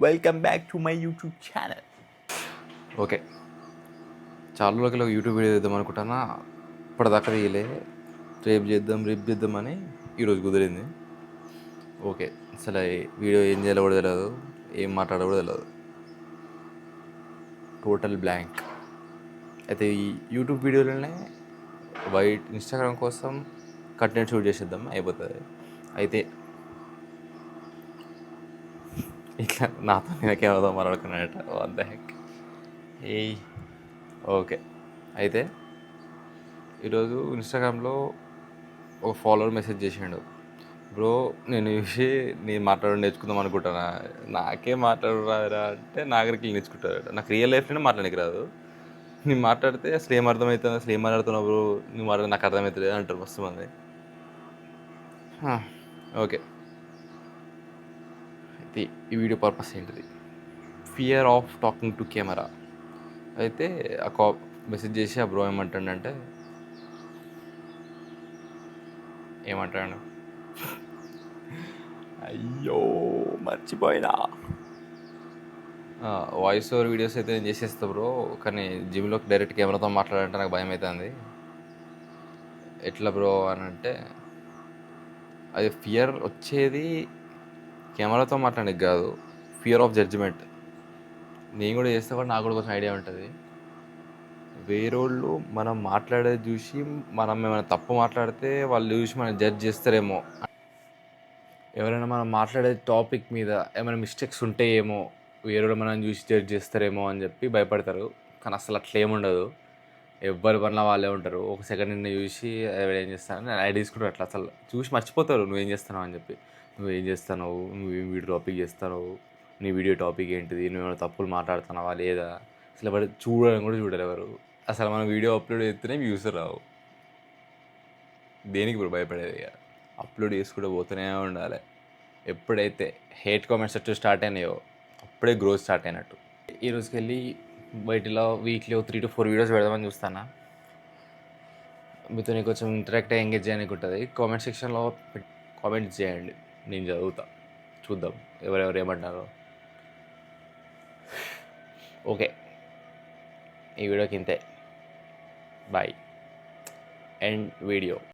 Welcome back to my YouTube channel. Okay, చాలా రోజులకి ఒక యూట్యూబ్ వీడియో చేద్దాం అనుకుంటానా, ఇప్పటిదాకా తీయలే. రేపు చేద్దామని ఈరోజు కుదిరింది. ఓకే, అసలు ఈ వీడియో ఏం చేయాలో కూడా తెలియదు, ఏం మాట్లాడాలో కూడా తెలియదు, టోటల్ బ్లాంక్. అయితే ఈ యూట్యూబ్ వీడియోలోనే ఇన్స్టాగ్రామ్ కోసం కంటెంట్ షూట్ చేసేద్దాం, అయిపోతుంది. అయితే ఇట్లా నాతో నేనకే అవుదాం మాట్లాడుకున్నాడట. What the heck. ఏయ్, ఓకే. అయితే ఈరోజు ఇన్స్టాగ్రామ్లో ఒక ఫాలోవర్ మెసేజ్ చేసిండు. బ్రో, నేను చూసి నేను మాట్లాడడం నేర్చుకుందాం అనుకుంటానా, నాకే మాట్లాడరా అంటే నాగరికి నేర్చుకుంటాడు. నాకు రియల్ లైఫ్లోనే మాట్లాడడానికి రాదు. నేను మాట్లాడితే అసలు ఏం అర్థమవుతుంది, అసలు ఏం మాట్లాడుతున్నావు బ్రో, నువ్వు మాట్లాడి నాకు అర్థమవుతుంది అంటారు మస్తు మంది. ఓకే, అయితే ఈ వీడియో పర్పస్ ఏంటిది? Fear of talking to camera. అయితే ఆ మెసేజ్ చేసి ఆ బ్రో ఏమంటాడంటే, ఏమంటాడు, అయ్యో మర్చిపోయినా, వాయిస్ ఓవర్ వీడియోస్ అయితే నేను చేసేస్తా బ్రో, కానీ జిమ్లోకి డైరెక్ట్ కెమెరాతో మాట్లాడాలంటే నాకు భయం అవుతుంది. ఎట్లా బ్రో అని అంటే, అది ఫియర్ వచ్చేది కెమెరాతో మాట్లాడడానికి కాదు, ఫియర్ ఆఫ్ జడ్జిమెంట్. నేను కూడా చేస్తే కూడా నాకు కూడా కొంచెం ఐడియా ఉంటుంది. వేరోళ్ళు మనం మాట్లాడేది చూసి మనం ఏమైనా తప్పు మాట్లాడితే వాళ్ళు చూసి మనం జడ్జ్ చేస్తారేమో, ఎవరైనా మనం మాట్లాడే టాపిక్ మీద ఏమైనా మిస్టేక్స్ ఉంటాయేమో, వేరే మనం చూసి జడ్జ్ చేస్తారేమో అని చెప్పి భయపడతారు. కానీ అసలు అట్లా ఏముండదు, ఎవ్వరి పనిలో వాళ్ళే ఉంటారు. ఒక సెకండ్ నిన్ను చూసి ఏం చేస్తాను నేను ఐడియా తీసుకుంటారు, అట్లా అసలు చూసి మర్చిపోతారు నువ్వేం చేస్తున్నావు అని చెప్పి. నువ్వేం చేస్తావు, నువ్వేం వీడియో టాపిక్ చేస్తావు, నీ వీడియో టాపిక్ ఏంటిది, నువ్వేమైనా తప్పులు మాట్లాడుతున్నావా లేదా, అసలు ఎవరు చూడడం కూడా చూడరు ఎవరు. అసలు మనం వీడియో అప్లోడ్ చేస్తేనే వ్యూస్ రావు. దేనికి ఇప్పుడు భయపడేది? ఇక అప్లోడ్ చేసుకుంటూ పోతూనే ఉండాలి. ఎప్పుడైతే హేట్ కామెంట్స్ వచ్చి స్టార్ట్ అయినాయో అప్పుడే గ్రోత్ స్టార్ట్ అయినట్టు. ఈ రోజుకి వెళ్ళి బయటలో వీక్లీ 3 to 4 వీడియోస్ పెడదామని చూస్తాను. మీతో కొంచెం ఇంటరాక్ట్ ఎంగేజ్ చేయడానికి ఉంటుంది. కామెంట్ సెక్షన్లో కామెంట్స్ చేయండి, నేను చదువుతా, చూద్దాం ఎవరెవరు ఏమంటారో. ఓకే, ఈ వీడియోకి ఇంతే. బాయ్. End video.